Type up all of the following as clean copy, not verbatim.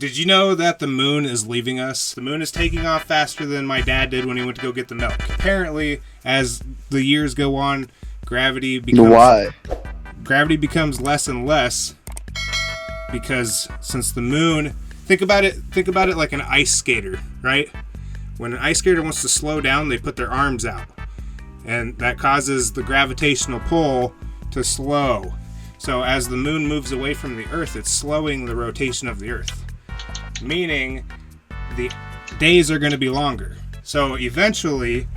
Did you know that the moon is leaving us? The moon is taking off faster than my dad did when he went to go get the milk. Apparently, as the years go on, gravity becomes less and less, because since the moon, think about it like an ice skater, right? When an ice skater wants to slow down, they put their arms out, and that causes the gravitational pull to slow. So as the moon moves away from the Earth, it's slowing the rotation of the Earth, meaning the days are going to be longer. So eventually,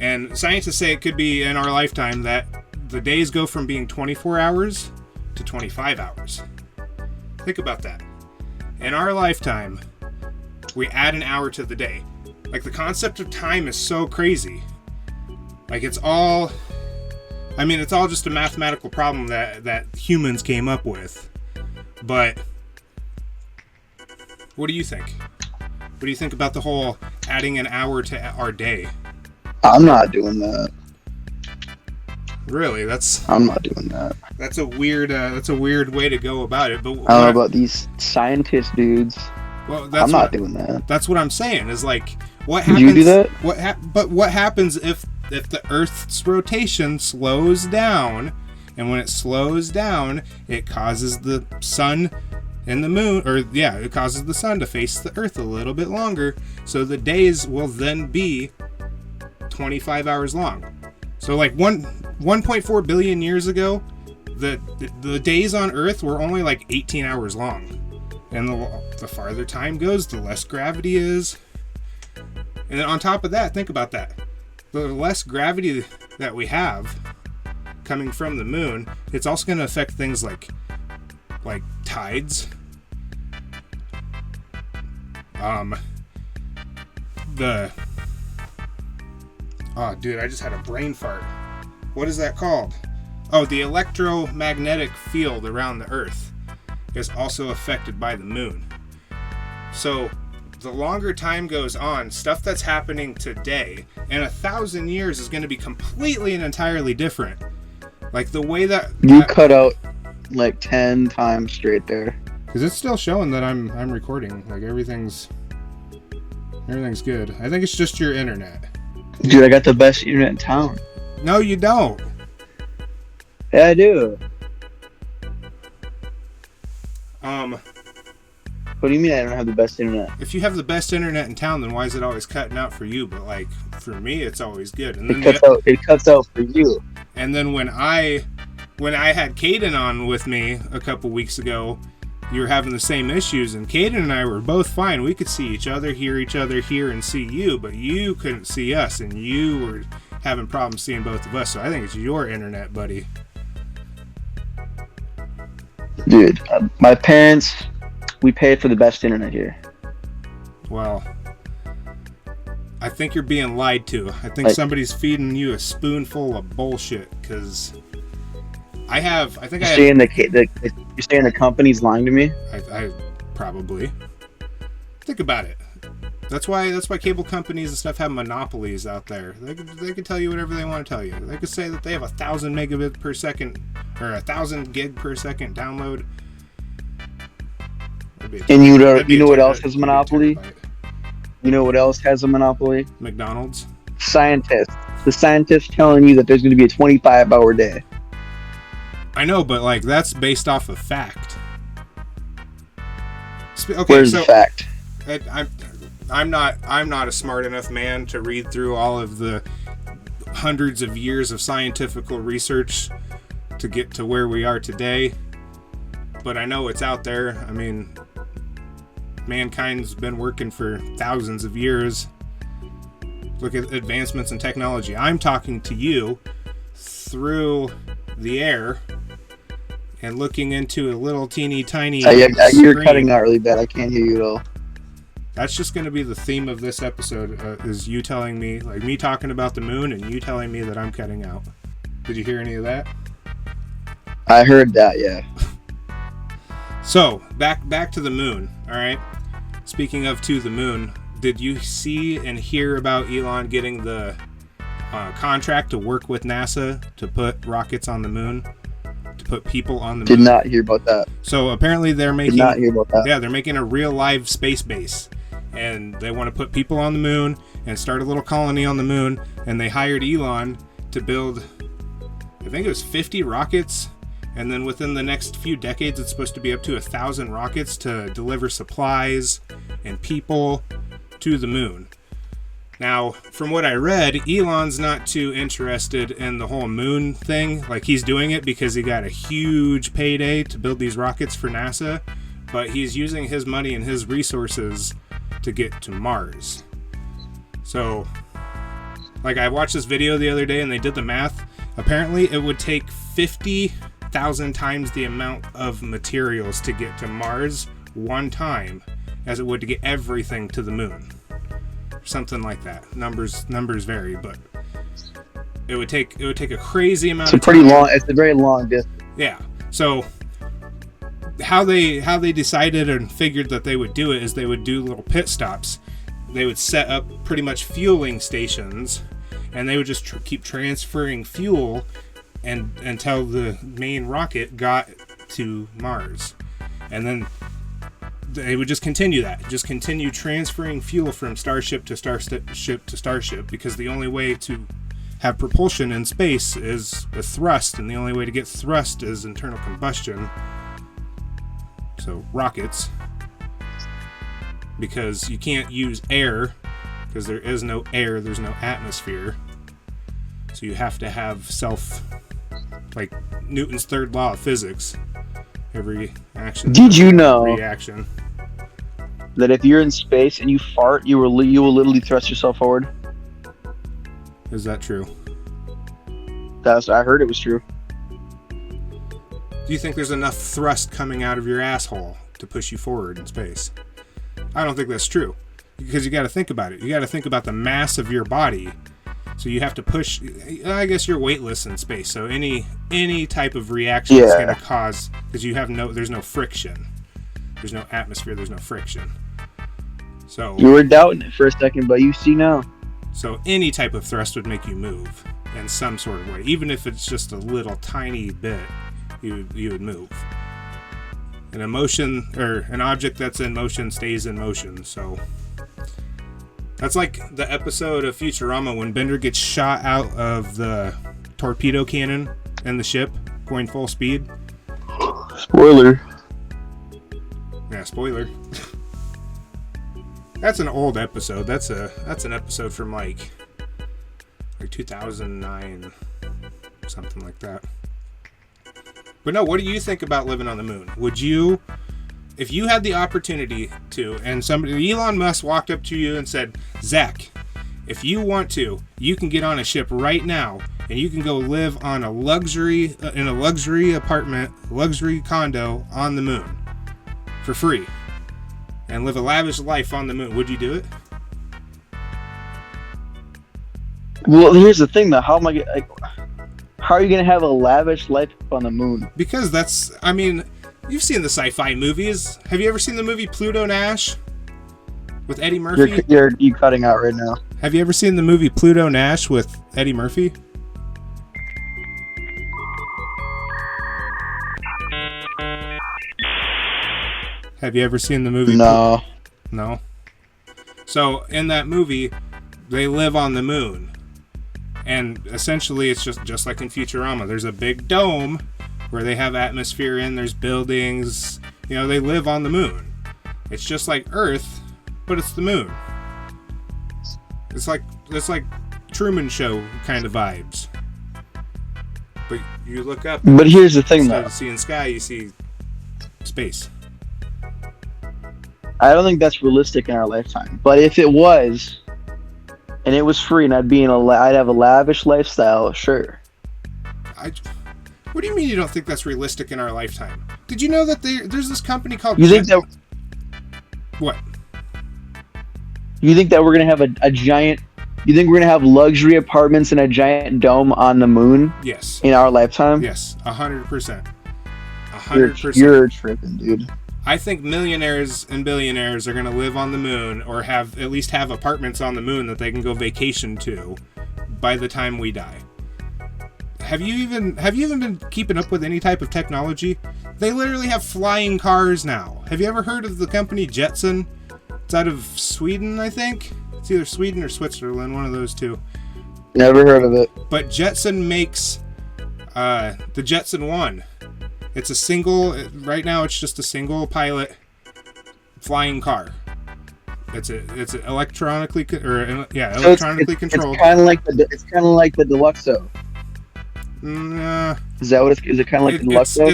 and scientists say it could be in our lifetime, that the days go from being 24 hours to 25 hours. Think about that. In our lifetime, we add an hour to the day. Like, the concept of time is so crazy. Like, it's all just a mathematical problem that humans came up with. But what do you think? What do you think about the whole adding an hour to our day? I'm not doing that. Really? I'm not doing that. That's a weird way to go about it. But I don't know about these scientist dudes. Well, I'm not doing that. That's what I'm saying. Is like, what happens? Did you do that? But what happens if the Earth's rotation slows down, and when it slows down, it causes the sun and the moon, it causes the sun to face the Earth a little bit longer, so the days will then be 25 hours long. So like 1.4 billion years ago, the days on Earth were only like 18 hours long. And the farther time goes, the less gravity is. And then on top of that, think about that. The less gravity that we have coming from the moon, it's also going to affect things like tides. Dude, I just had a brain fart. What is that called? Oh, the electromagnetic field around the Earth is also affected by the moon. So the longer time goes on, stuff that's happening today in 1,000 years is going to be completely and entirely different. Like the way that you cut out like 10 times straight there. Because it's still showing that I'm recording. Like everything's good. I think it's just your internet. Dude, I got the best internet in town. No, you don't. Yeah, I do. What do you mean I don't have the best internet? If you have the best internet in town, then why is it always cutting out for you? But like for me, it's always good. And then it cuts out for you. And then when I had Caden on with me a couple weeks ago, you were having the same issues, and Caden and I were both fine. We could see each other, hear and see you, but you couldn't see us, and you were having problems seeing both of us. So I think it's your internet, buddy. Dude, my parents, we paid for the best internet here. Well, I think you're being lied to. I think somebody's feeding you a spoonful of bullshit, because you're saying the company's lying to me? I probably. Think about it. That's why cable companies and stuff have monopolies out there. They can tell you whatever they want to tell you. They could say that they have 1,000 megabits per second or 1,000 gig per second download. And you know what else has a monopoly? You know what else has a monopoly? McDonald's. Scientists. The scientists telling you that there's going to be a 25-hour day. I know, but like that's based off of fact. Okay, where's the fact? I'm not a smart enough man to read through all of the hundreds of years of scientific research to get to where we are today. But I know it's out there. I mean, mankind's been working for thousands of years. Look at advancements in technology. I'm talking to you through the air and looking into a little teeny tiny you're cutting out really bad. I can't hear you at all. That's just going to be the theme of this episode, is you telling me, like me talking about the moon and you telling me that I'm cutting out. Did you hear any of that? I heard that, yeah. So, back to the moon, all right? Speaking of to the moon, did you see and hear about Elon getting the contract to work with NASA to put rockets on the moon? To put people on the Did moon. not hear about that. So apparently they're making. Did not hear about that. Yeah, they're making a real live space base, and they want to put people on the moon and start a little colony on the moon. And they hired Elon to build, I think it was 50 rockets, and then within the next few decades, it's supposed to be up to 1,000 rockets to deliver supplies and people to the moon. Now, from what I read, Elon's not too interested in the whole moon thing. Like, he's doing it because he got a huge payday to build these rockets for NASA, but he's using his money and his resources to get to Mars. So, like, I watched this video the other day and they did the math. Apparently, it would take 50,000 times the amount of materials to get to Mars one time as it would to get everything to the moon. Something like that. Numbers vary, but it would take a crazy amount of time. It's a very long distance. Yeah. So how they decided and figured that they would do it is they would do little pit stops. They would set up pretty much fueling stations, and they would just keep transferring fuel until the main rocket got to Mars. And then they would just continue transferring fuel from starship to starship, because the only way to have propulsion in space is with thrust, and the only way to get thrust is internal combustion. So rockets, because you can't use air, because there is no air, there's no atmosphere. So you have to have like Newton's third law of physics. Every action. Did you know reaction. That if you're in space and you fart, you will literally thrust yourself forward? Is that true? I heard it was true. Do you think there's enough thrust coming out of your asshole to push you forward in space? I don't think that's true, because you got to think about it. You got to think about the mass of your body. So you have to push. I guess you're weightless in space, so any type of reaction is going to cause, because there's no friction, there's no atmosphere, there's no friction. So you were doubting it for a second, but you see now. So any type of thrust would make you move in some sort of way, even if it's just a little tiny bit. You would move. An emotion, or an object that's in motion stays in motion. So that's like the episode of Futurama when Bender gets shot out of the torpedo cannon in the ship going full speed. Spoiler. Yeah, spoiler. That's an old episode. That's an episode from like 2009, something like that. But no, what do you think about living on the moon? Would you, if you had the opportunity to, and Elon Musk walked up to you and said, Zach, if you want to, you can get on a ship right now and you can go live on in a luxury apartment, luxury condo on the moon for free and live a lavish life on the moon, would you do it? Well, here's the thing though. How are you going to have a lavish life on the moon? Because you've seen the sci-fi movies. Have you ever seen the movie Pluto Nash with Eddie Murphy? You're cutting out right now. Have you ever seen the movie Pluto Nash with Eddie Murphy? Have you ever seen the movie? No. No? So, in that movie, they live on the moon. And essentially, it's just like in Futurama. There's a big dome where they have atmosphere in. There's buildings. They live on the moon. It's just like Earth, but it's the moon. It's like Truman Show kind of vibes. But you look up. But here's the thing, instead though. of seeing sky, you see space. I don't think that's realistic in our lifetime. But if it was, and it was free, and I'd have a lavish lifestyle, sure. What do you mean you don't think that's realistic in our lifetime? Did you know that there's this company called... What? You think that we're going to have a giant... You think we're going to have luxury apartments and a giant dome on the moon? Yes. In our lifetime? Yes, 100%. 100%. You're tripping, dude. I think millionaires and billionaires are going to live on the moon, or at least have apartments on the moon that they can go vacation to by the time we die. have you even been keeping up with any type of technology? They literally have flying cars now. Have you ever heard of the company Jetson? It's out of Sweden, I think. It's either Sweden or Switzerland, one of those two. Never heard of it. But Jetson makes the Jetson 1. It's a single, right now it's just a single pilot flying car. It's electronically controlled. It's kind of like the Deluxo. Is that what is it kind of like the Deluxo?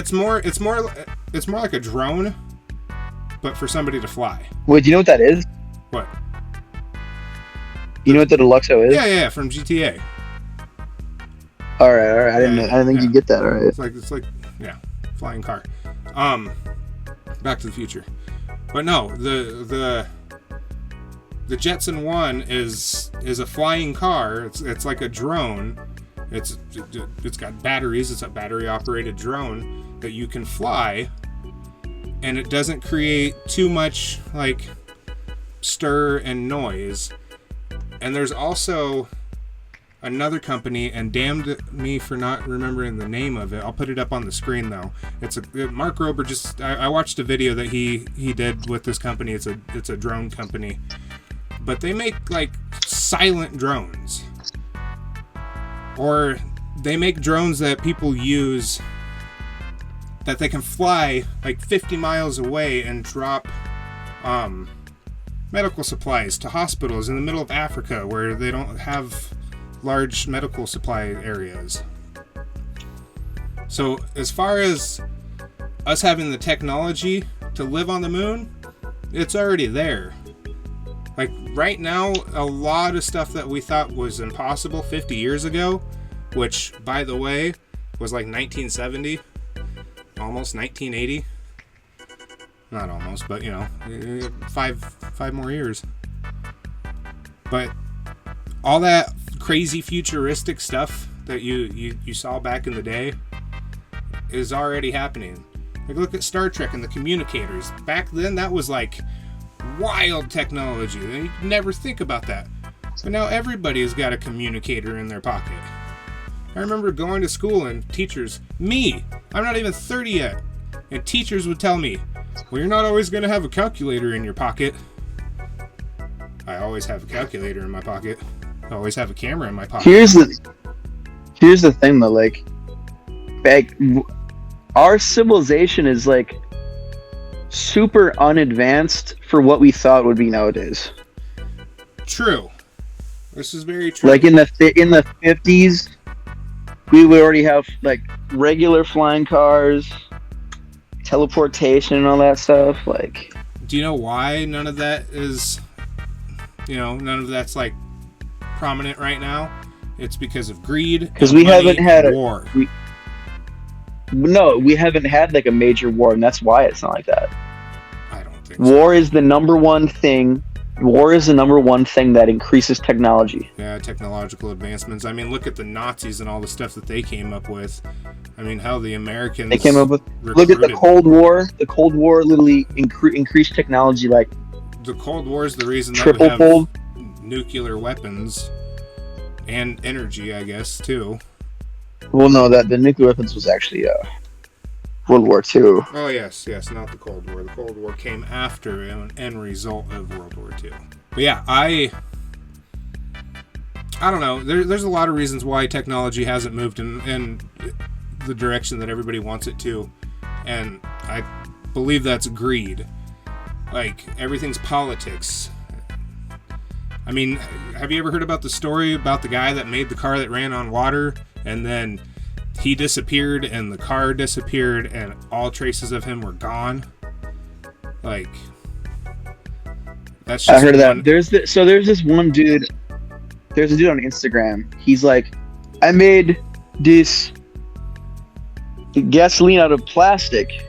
It's more like a drone, but for somebody to fly. Wait, do you know what that is? What? You know what the Deluxo is? Yeah, from GTA. All right. I didn't think you get that. All right. It's like flying car. Back to the Future. But no, the Jetson 1 is a flying car. It's like a drone. It's got batteries. It's a battery operated drone that you can fly, and it doesn't create too much like stir and noise. And there's also another company, and damned me for not remembering the name of it. I'll put it up on the screen though. Mark Rober I watched a video that he did with this company. It's a drone company, but they make like silent drones, or they make drones that people use that they can fly like 50 miles away and drop medical supplies to hospitals in the middle of Africa where they don't have large medical supply areas. So as far as us having the technology to live on the moon, it's already there. Like right now, a lot of stuff that we thought was impossible 50 years ago, which by the way was like 1970, almost 1980. Not almost, but you know, five more years. But all that crazy futuristic stuff that you saw back in the day is already happening. Like look at Star Trek and the communicators. Back then that was like wild technology. You never think about that. But now everybody's got a communicator in their pocket. I remember going to school and teachers, I'm not even 30 yet, and teachers would tell me, well, you're not always going to have a calculator in your pocket. I always have a calculator in my pocket. I always have a camera in my pocket. Here's the thing though, like our civilization is like super unadvanced for what we thought would be nowadays. True. This is very true. Like in the 50s, we would already have like regular flying cars, teleportation and all that stuff. Like, do you know why none of that's like prominent right now? It's because of greed. Because we haven't had a war. We haven't had like a major war, and that's why it's not like that. I don't think war is the number one thing. War is the number one thing that increases technology. Yeah, technological advancements. I mean, look at the Nazis and all the stuff that they came up with. I mean, how the Americans... They came up with... Look at the Cold War. The Cold War literally increased technology like... The Cold War is the reason that we have nuclear weapons and energy, I guess, too. Well, no, the nuclear weapons was actually World War II. Oh, yes, not the Cold War. The Cold War came after an end result of World War II. But yeah, I don't know. There's a lot of reasons why technology hasn't moved in the direction that everybody wants it to. And I believe that's greed. Like, everything's politics. I mean, have you ever heard about the story about the guy that made the car that ran on water, and then he disappeared and the car disappeared and all traces of him were gone? Like, that's just... I heard of that. There's this one dude. There's a dude on Instagram. He's like, I made this gasoline out of plastic.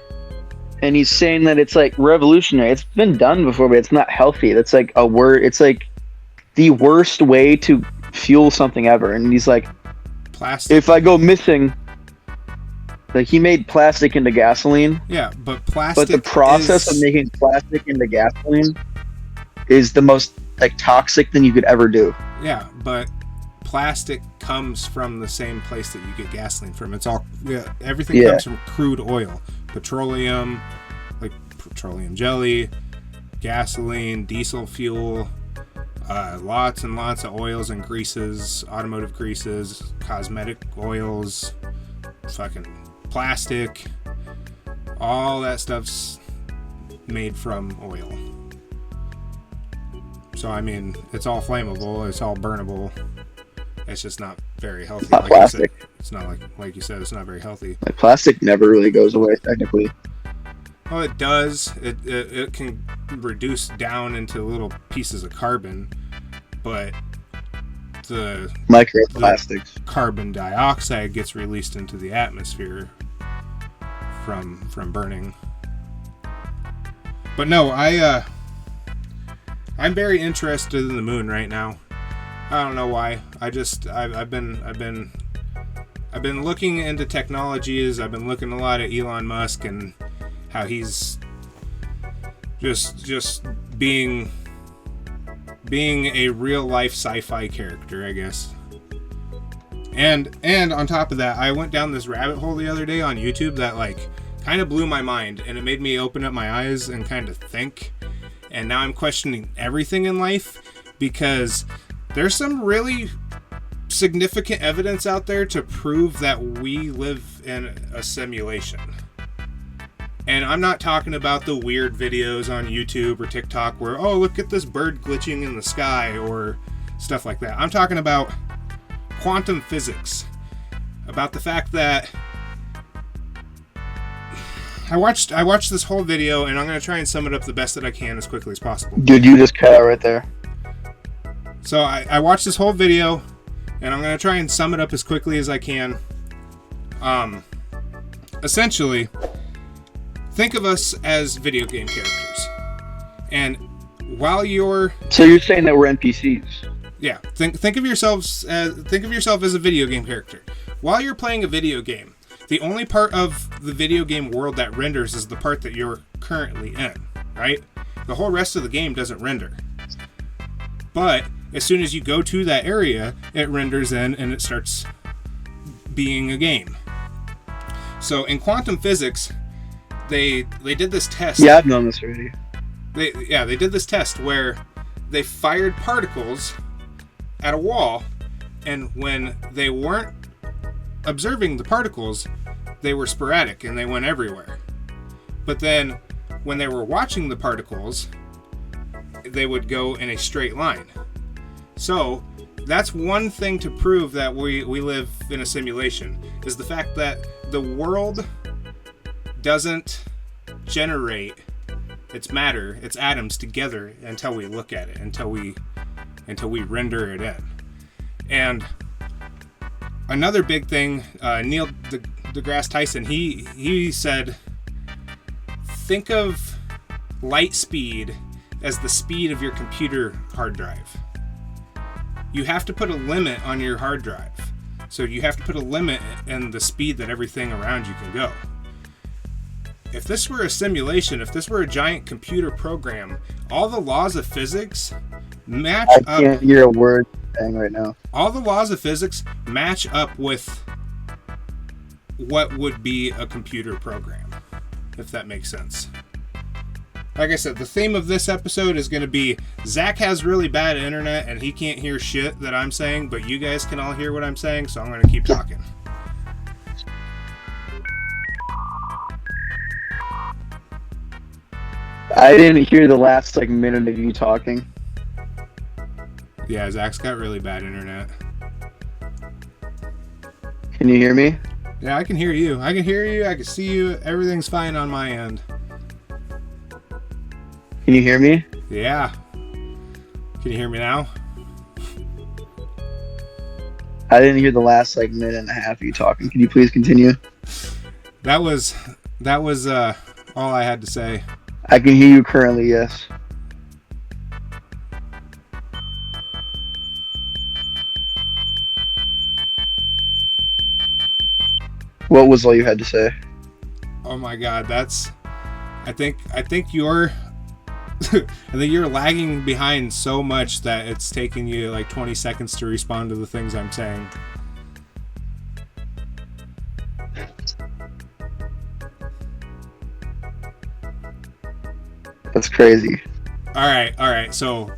And he's saying that it's like revolutionary. It's been done before, but it's not healthy. That's like a word. It's like the worst way to fuel something ever. And he's like, plastic. If I go missing, like he made plastic into gasoline. Yeah, but plastic. But the process of making plastic into gasoline is the most like toxic thing you could ever do. Yeah, but plastic comes from the same place that you get gasoline from. It's all everything Yeah. comes from crude oil, petroleum, like petroleum jelly, gasoline, diesel fuel, lots and lots of oils and greases, automotive greases, cosmetic oils, fucking plastic. All that stuff's made from oil. So I mean, it's all flammable, it's all burnable. It's just not very healthy. Not like you said. plastic. It's not like you said, it's not very healthy. Like plastic never really goes away technically. Well, it does. It can reduce down into little pieces of carbon, but the Microplastics. carbon dioxide gets released into the atmosphere from burning. But no, I'm very interested in the moon right now. I don't know why. I've been looking into technologies. I've been looking a lot at Elon Musk and how he's just being a real life sci-fi character, I guess. And on top of that, I went down this rabbit hole the other day on YouTube that like kind of blew my mind, and it made me open up my eyes and kind of think. And now I'm questioning everything in life, because there's some really significant evidence out there to prove that we live in a simulation. And I'm not talking about the weird videos on YouTube or TikTok where, oh, look at this bird glitching in the sky or stuff like that. I'm talking about quantum physics. About the fact that I watched this whole video, and I'm going to try and sum it up the best that I can as quickly as possible. Dude, you just cut out right there. So I watched this whole video, and I'm going to try and sum it up as quickly as I can. Essentially, think of us as video game characters. And while you're... So you're saying that we're NPCs? Yeah, think of yourself as a video game character. While you're playing a video game, the only part of the video game world that renders is the part that you're currently in, right? The whole rest of the game doesn't render. But as soon as you go to that area, it renders in and it starts being a game. So in quantum physics, they did this test. Yeah, I've known this already. They did this test where they fired particles at a wall, and when they weren't observing the particles, they were sporadic and they went everywhere. But then when they were watching the particles, they would go in a straight line. So that's one thing to prove that we live in a simulation, is the fact that the world doesn't generate its matter, its atoms together until we look at it, until we render it in. And another big thing, Neil deGrasse Tyson, he said, think of light speed as the speed of your computer hard drive. You have to put a limit on your hard drive. So you have to put a limit in the speed that everything around you can go. If this were a simulation, if this were a giant computer program, all the laws of physics match up. I can't hear a word saying right now. All the laws of physics match up with what would be a computer program, if that makes sense. Like I said, the theme of this episode is going to be Zach has really bad internet and he can't hear shit that I'm saying, but you guys can all hear what I'm saying, so I'm going to keep talking. I didn't hear the last minute of you talking. Yeah, Zach's got really bad internet. Can you hear me? Yeah, I can hear you. I can see you. Everything's fine on my end. Can you hear me? Yeah. Can you hear me now? I didn't hear the last minute and a half of you talking. Can you please continue? That was all I had to say. I can hear you currently, yes. What was all you had to say? Oh my god, I think you're I think you're lagging behind so much that it's taking you 20 seconds to respond to the things I'm saying. That's crazy. All right. So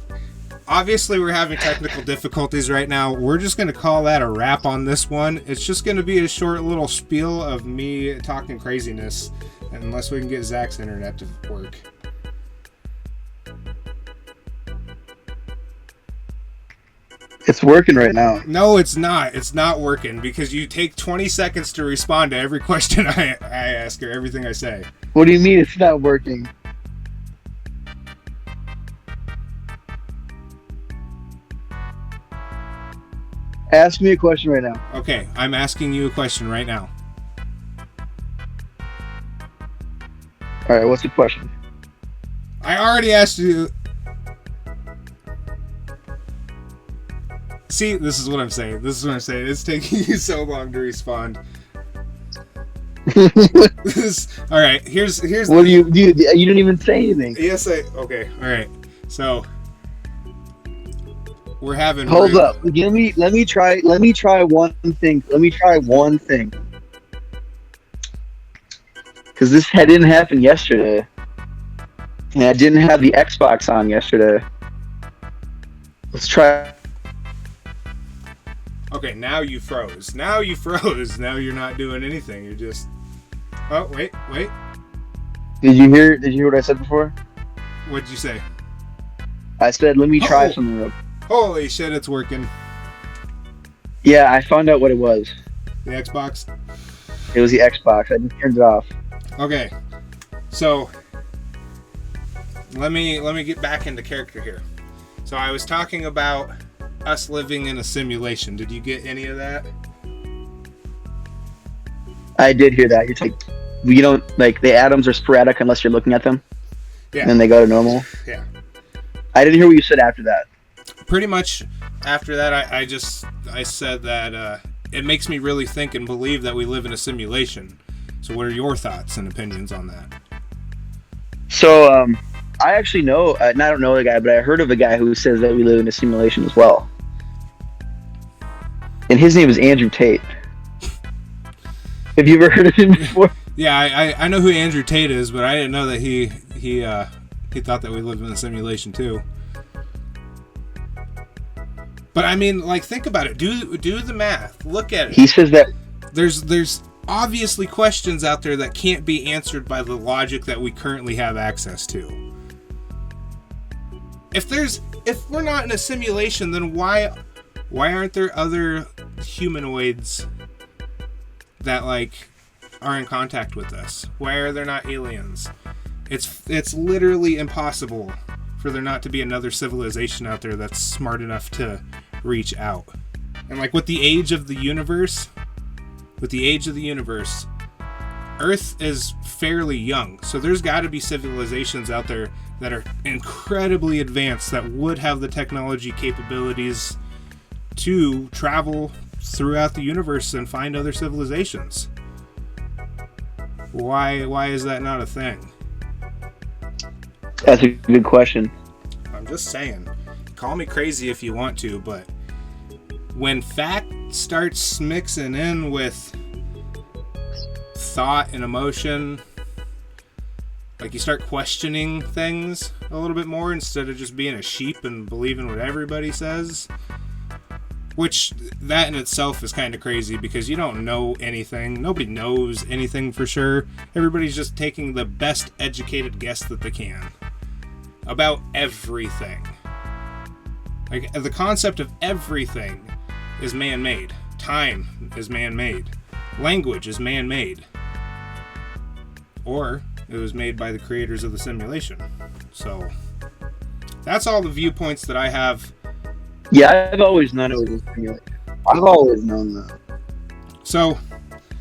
obviously we're having technical difficulties right now. We're just going to call that a wrap on this one. It's just going to be a short little spiel of me talking craziness, unless we can get Zach's internet to work. It's working right now. No, it's not. It's not working because you take 20 seconds to respond to every question I ask or everything I say. What do you mean it's not working? Ask me a question right now. Okay, I'm asking you a question right now. All right, what's the question? I already asked you. See, this is what I'm saying. It's taking you so long to respond. All right, here's. What do you didn't even say anything. Yes, okay. All right. So we're having. Hold up. Let me try one thing. Because this didn't happen yesterday, and I didn't have the Xbox on yesterday. Let's try. Okay, now you froze. Now you're not doing anything. You're just. Oh, wait. Did you hear what I said before? What'd you say? I said, let me try something real. Holy shit, it's working. Yeah, I found out what it was. The Xbox? It was the Xbox. I just turned it off. Okay. So let me get back into character here. So I was talking about us living in a simulation. Did you get any of that? I did hear that. You're like, you don't like the atoms are sporadic unless you're looking at them. Yeah. And then they go to normal. Yeah. I didn't hear what you said after that. Pretty much after that, I said that it makes me really think and believe that we live in a simulation. So what are your thoughts and opinions on that? So I actually know, and I don't know the guy, but I heard of a guy who says that we live in a simulation as well. And his name is Andrew Tate. Have you ever heard of him before? Yeah, I know who Andrew Tate is, but I didn't know that he thought that we lived in a simulation too. But I mean, like, think about it. Do the math. Look at it. He says that there's obviously questions out there that can't be answered by the logic that we currently have access to. If we're not in a simulation, then why aren't there other humanoids that like are in contact with us? Why are there not aliens? It's literally impossible for there not to be another civilization out there that's smart enough to reach out. And like with the age of the universe, Earth is fairly young. So there's got to be civilizations out there that are incredibly advanced that would have the technology capabilities to travel throughout the universe and find other civilizations. Why is that not a thing? that's a good question. I'm just saying. Call me crazy if you want to, but when fact starts mixing in with thought and emotion, like you start questioning things a little bit more instead of just being a sheep and believing what everybody says, which that in itself is kind of crazy because you don't know anything. Nobody knows anything for sure. Everybody's just taking the best educated guess that they can about everything. Like, the concept of everything is man-made. Time is man-made. Language is man-made. Or it was made by the creators of the simulation. So that's all the viewpoints that I have. Yeah, I've always known it was a simulation. I've always known that. So,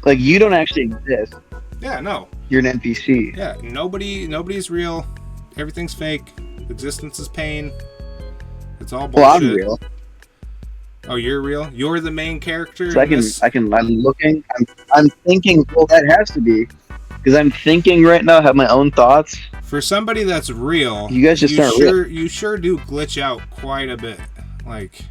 like, you don't actually exist. yeah, no. You're an NPC. Yeah, nobody's real. Everything's fake. Existence is pain. It's all bullshit. Well, I'm real. Oh, you're real? You're the main character? So I'm looking. I'm thinking. Well, that has to be because I'm thinking right now. I have my own thoughts. For somebody that's real, You guys just aren't real. You sure do glitch out quite a bit. Like,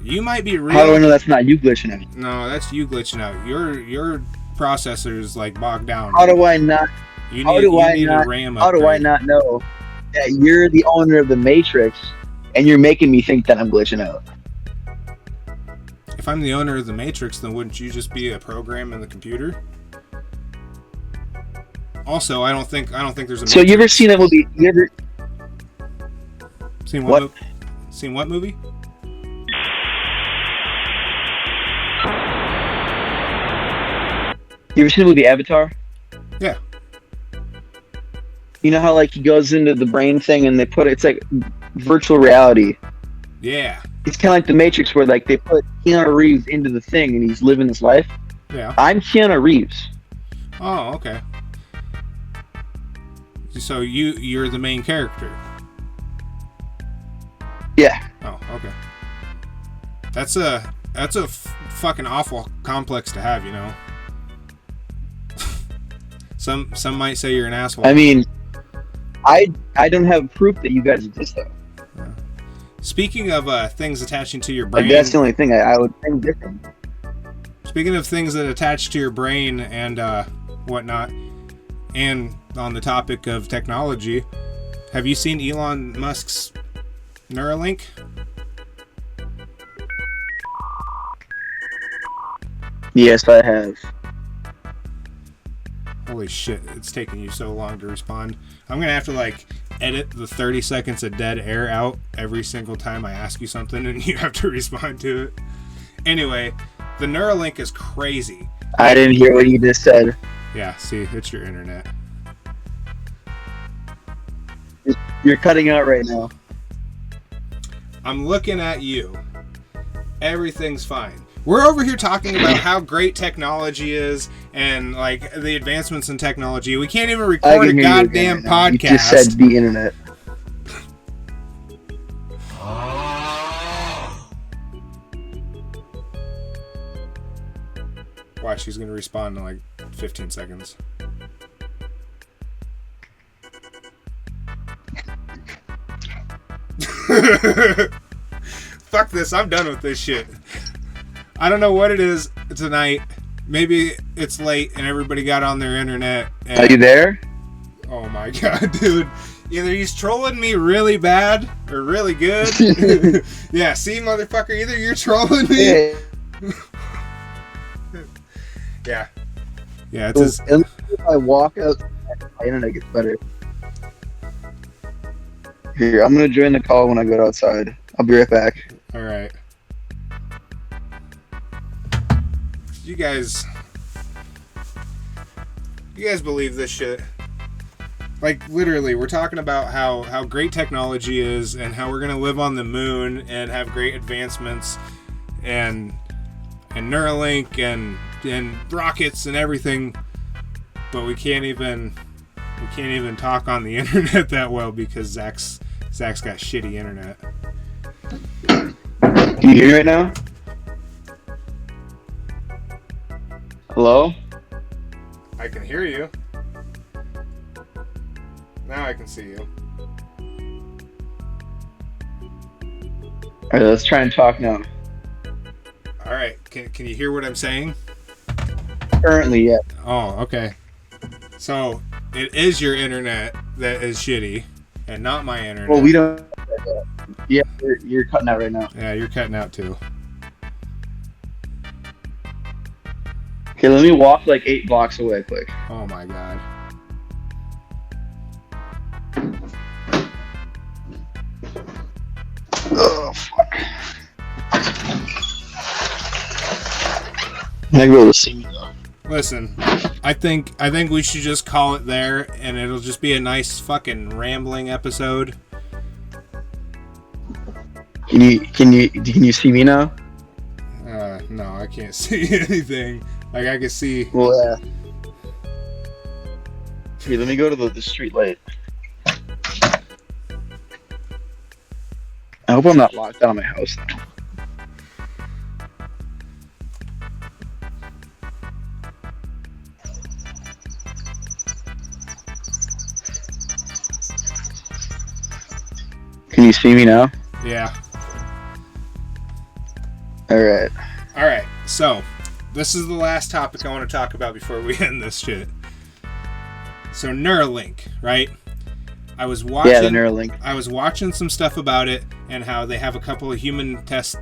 you might be real. How do I know that's not you glitching out? No, that's you glitching out. Your processor's like bogged down. How do I not? You How need do I a not? RAM How do I upgrade. not know that you're the owner of the Matrix, and you're making me think that I'm glitching out? If I'm the owner of the Matrix, then wouldn't you just be a program in the computer? Also, I don't think there's a. So you ever Matrix. seen that movie? You ever? Seen What? what? Seen what movie? You ever seen the movie Avatar? Yeah. You know how like he goes into the brain thing and they put it's like virtual reality. Yeah. It's kind of like the Matrix where like they put Keanu Reeves into the thing and he's living his life. Yeah. I'm Keanu Reeves. Oh, okay. So you're the main character. Yeah. Oh, okay. That's a fucking awful complex to have, you know. Some might say you're an asshole. I mean, I don't have proof that you guys exist though. Speaking of things attaching to your Like brain, that's the only thing I would think different. speaking of things that attach to your brain and whatnot, and on the topic of technology, have you seen Elon Musk's Neuralink? Yes, I have. Holy shit, it's taking you so long to respond. I'm gonna have to like edit the 30 seconds of dead air out every single time I ask you something and you have to respond to it. Anyway, the Neuralink is crazy. I didn't hear what you just said. Yeah, see, it's your internet. You're cutting out right now. I'm looking at you. Everything's fine. We're over here talking about how great technology is and like the advancements in technology. We can't even I record can a hear you goddamn again right now. You podcast. just said the internet. Watch, she's gonna respond in like 15 seconds. Fuck this, I'm done with this shit. I don't know what it is tonight. Maybe it's late and everybody got on their internet. And, Are you there? oh my god, dude. Either he's trolling me really bad or really good. Yeah, see, motherfucker, either you're trolling me. Yeah. Yeah. Yeah, it's his. If I walk out, my internet gets better. Here, I'm gonna join the call when I go outside. I'll be right back. Alright. You guys believe this shit? Like, literally, we're talking about how great technology is and how we're gonna live on the moon and have great advancements and Neuralink and rockets and everything, but we can't even talk on the internet that well because Zach's got shitty internet. Can you hear me right now? Hello? I can hear you. Now I can see you. Alright, let's try and talk now. Alright, can you hear what I'm saying? Currently, yeah. Oh, okay. So, it is your internet that is shitty, and not my internet. Well, we don't. Yeah, you're cutting out right now. Yeah, you're cutting out too. Okay, let me walk like 8 blocks away quick. Oh my god. Oh, fuck. You're not gonna be able to see me though. Listen, I think we should just call it there, and it'll just be a nice fucking rambling episode. Can you see me now? No, I can't see anything. Like, I can see. Well, yeah. Here, let me go to the street light. I hope I'm not locked out of my house now. Can you see me now? Yeah. Alright. Alright, so, this is the last topic I want to talk about before we end this shit. So Neuralink, right? I was watching. Yeah, the Neuralink. I was watching some stuff about it and how they have a couple of human tests,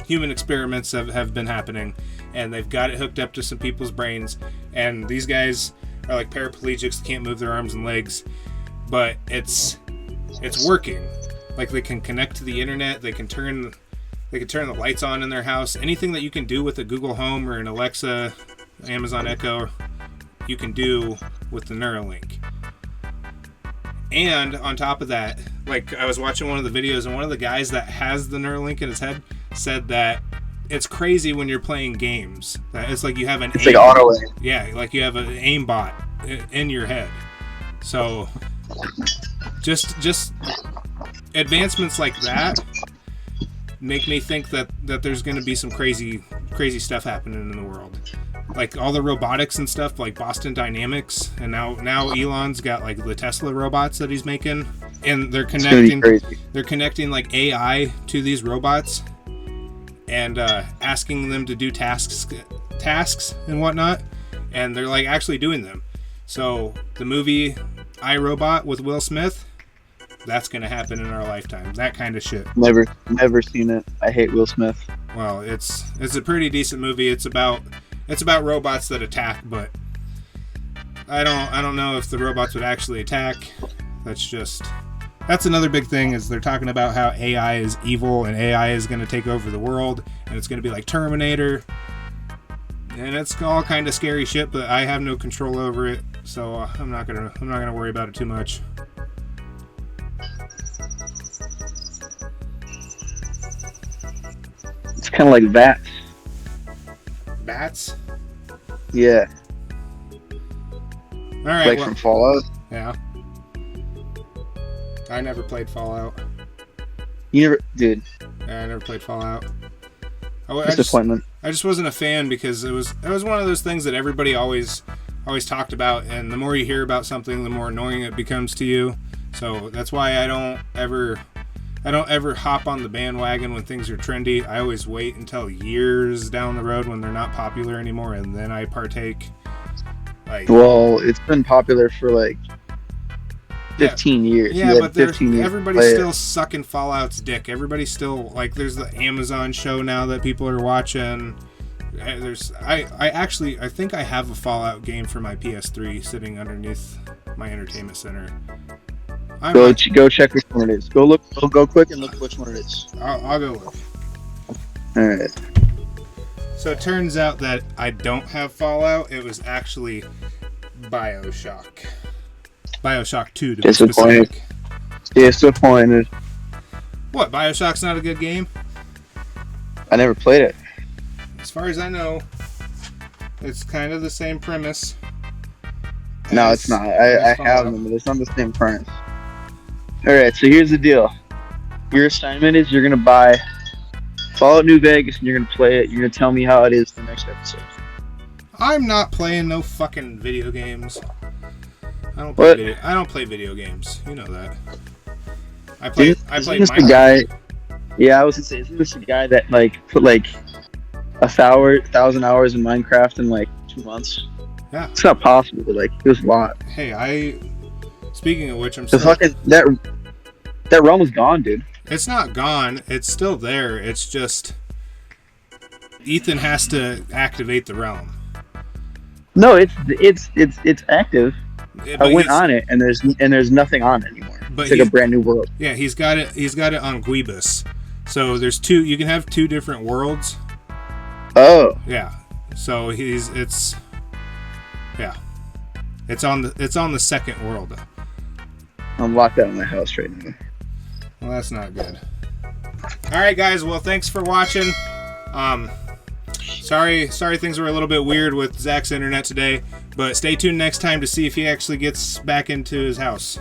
human experiments have been happening, and they've got it hooked up to some people's brains, and these guys are like paraplegics, can't move their arms and legs, but it's working. Like they can connect to the internet, they can turn the lights on in their house. Anything that you can do with a Google Home or an Alexa, Amazon Echo, you can do with the Neuralink. And on top of that, like I was watching one of the videos, and one of the guys that has the Neuralink in his head said that it's crazy when you're playing games. That it's like you have It's like auto aim. Yeah, like you have an aimbot in your head. So just advancements like that make me think that there's going to be some crazy stuff happening in the world. Like all the robotics and stuff, like Boston Dynamics, and now Elon's got like the Tesla robots that he's making, and they're connecting like AI to these robots and asking them to do tasks and whatnot, and they're like actually doing them. So the movie I, Robot with Will Smith, that's going to happen in our lifetime. That kind of shit. Never seen it. I hate Will Smith. Well, it's a pretty decent movie. It's about robots that attack, but I don't know if the robots would actually attack. That's another big thing, is they're talking about how AI is evil and AI is going to take over the world and it's going to be like Terminator. And it's all kind of scary shit, but I have no control over it, so I'm not going to worry about it too much. It's kind of like bats. Bats? Yeah. All right. Like from Fallout. Yeah. I never played Fallout. You never, dude. Yeah, I never played Fallout. Disappointment. I just wasn't a fan because it was one of those things that everybody always talked about, and the more you hear about something, the more annoying it becomes to you. So that's why I don't ever hop on the bandwagon when things are trendy. I always wait until years down the road when they're not popular anymore, and then I partake. Well, it's been popular for like 15 years. Yeah, but everybody's still sucking Fallout's dick. Everybody's still like, there's the Amazon show now that people are watching. I think I have a Fallout game for my PS3 sitting underneath my entertainment center. Go check which one it is. Go quick and look which one it is. I'll go look. Alright. So it turns out that I don't have Fallout. It was actually BioShock. BioShock 2 to be specific. Disappointed. What, BioShock's not a good game? I never played it. As far as I know, it's kind of the same premise. No, it's not. I have them, but it's not the same premise. Alright, so here's the deal. Your assignment is you're going to buy Fallout New Vegas and you're going to play it. You're going to tell me how it is for the next episode. I'm not playing no fucking video games. I don't play video games. You know that. I play Minecraft. Yeah, I was going to say, isn't this a guy that like put like 1,000 hours in Minecraft in like 2 months? Yeah. It's not possible, but like it was a lot. Hey, speaking of which, that realm is gone, dude. It's not gone. It's still there. It's just Ethan has to activate the realm. No, it's active. I went on it, and there's nothing on it anymore. It's like a brand new world. Yeah, he's got it on Guibus. So there's two. You can have two different worlds. Oh. Yeah. So it's on the second world. I'm locked out in my house right now. Well, that's not good. All right, guys. Well, thanks for watching. Sorry things were a little bit weird with Zach's internet today, but stay tuned next time to see if he actually gets back into his house.